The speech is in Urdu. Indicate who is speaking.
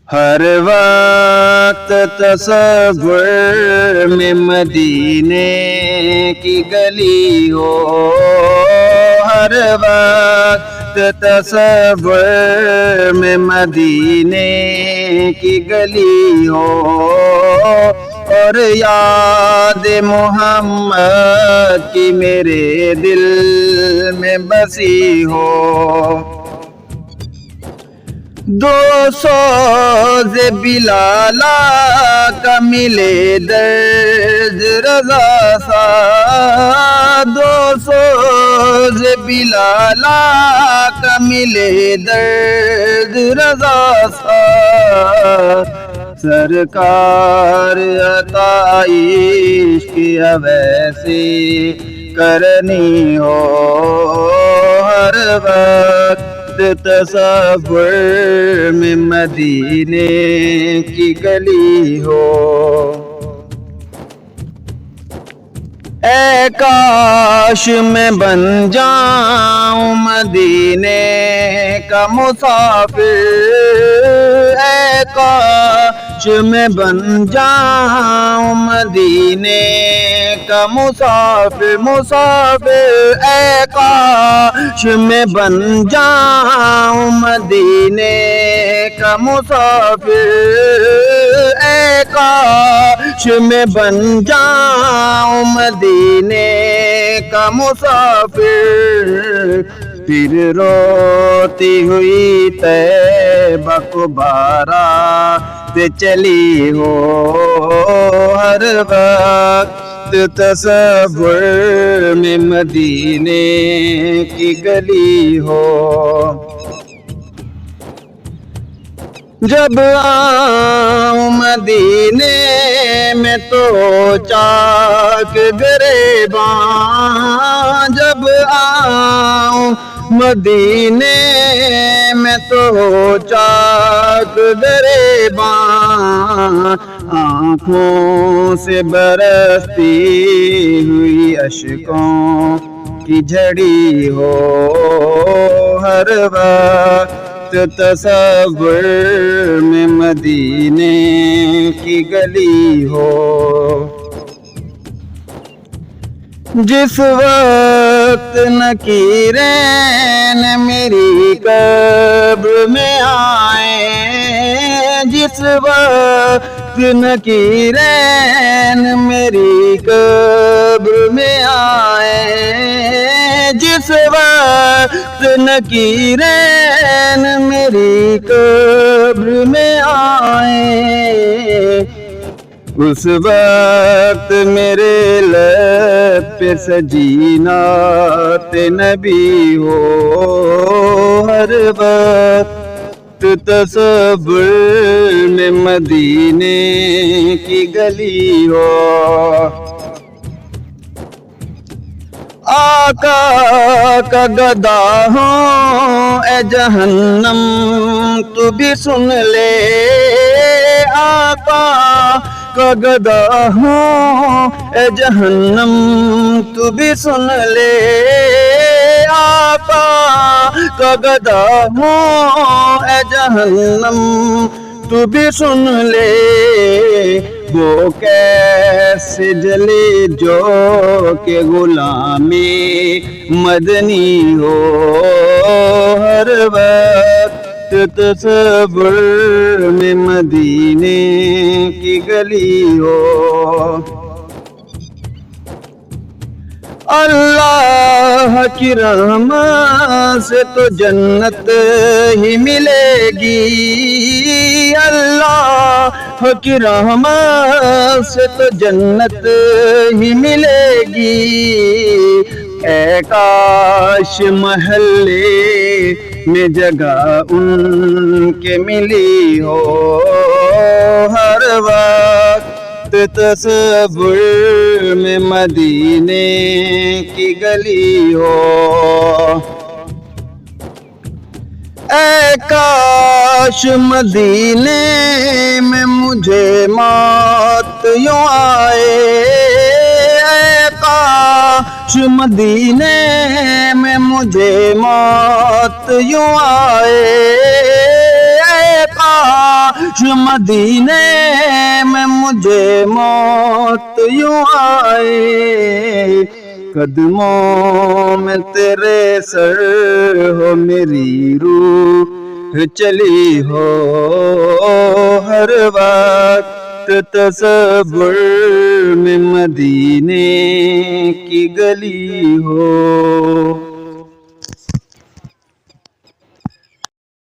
Speaker 1: ہر وقت تصور میں مدینے کی گلی ہو، ہر وقت تصور میں مدینے کی گلی ہو، اور یاد محمد کی میرے دل میں بسی ہو۔ دو سوز بلالا کا ملے درد رضا سا، دو سوز بلالا کا ملے درد رضا سا، سرکار عطا عشق ویسے کرنی ہو، ہر وقت تصور میں مدینے کی گلی ہو۔ اے کاش میں بن جاؤں مدینے کا مسافر، اے کاش میں بن جاؤں مدینے کا مسافر، مسافر اے کاش میں بن جاؤں مدینے کا مسافر، اے کاش میں بن جاؤں مدینے کا مسافر، پھر روتی ہوئی طیبہ کو بارات چلی ہو، ہر وقت تصور میں مدینے کی گلی ہو۔ جب آؤں مدینے میں تو چاک گریباں، جب آؤں مدینے میں تو چاک گریباں، آنکھوں سے برستی ہوئی اشکوں کی جھڑی ہو، ہر وقت تصور میں مدینے کی گلی ہو۔ جس وقت نکیرین میری قبر میں آئے، جس وقت نکیرین میری قبر میں آئے، جس وقت نکیرین میری قبر میں آئے، اس وقت میرے لب پہ سجی نعت نبی ہو، ہر وقت تصور میں مدینے کی گلی ہو۔ آقا کا گدا ہوں اے جہنم تو بھی سن لے، آقا کا گدا ہوں اے جہنم تو بھی سن لے، آقا کا گدا ہوں اے جہنم تو بھی سن لے، وہ کیسے جلے جو کہ غلامی مدنی ہو، ہر وقت تصور میں مدینے کی گلی ہو۔ اللہ کی رحمت سے تو جنت ہی ملے گی، اللہ کی رحمت سے تو جنت ہی ملے گی، اے کاش محلے میں جگہ ان کے ملی ہو، ہر وقت تصور میں مدینے کی گلی ہو۔ اے کاش مدینے میں مجھے موت یوں آئے، اے کاش مدینے میں مجھے موت یوں آئے، اے کاش کاش مدینے میں مجھے موت یوں آئے، قدموں میں تیرے سر ہو میری روح چلی ہو، ہر وقت تصور میں مدینے کی گلی ہو۔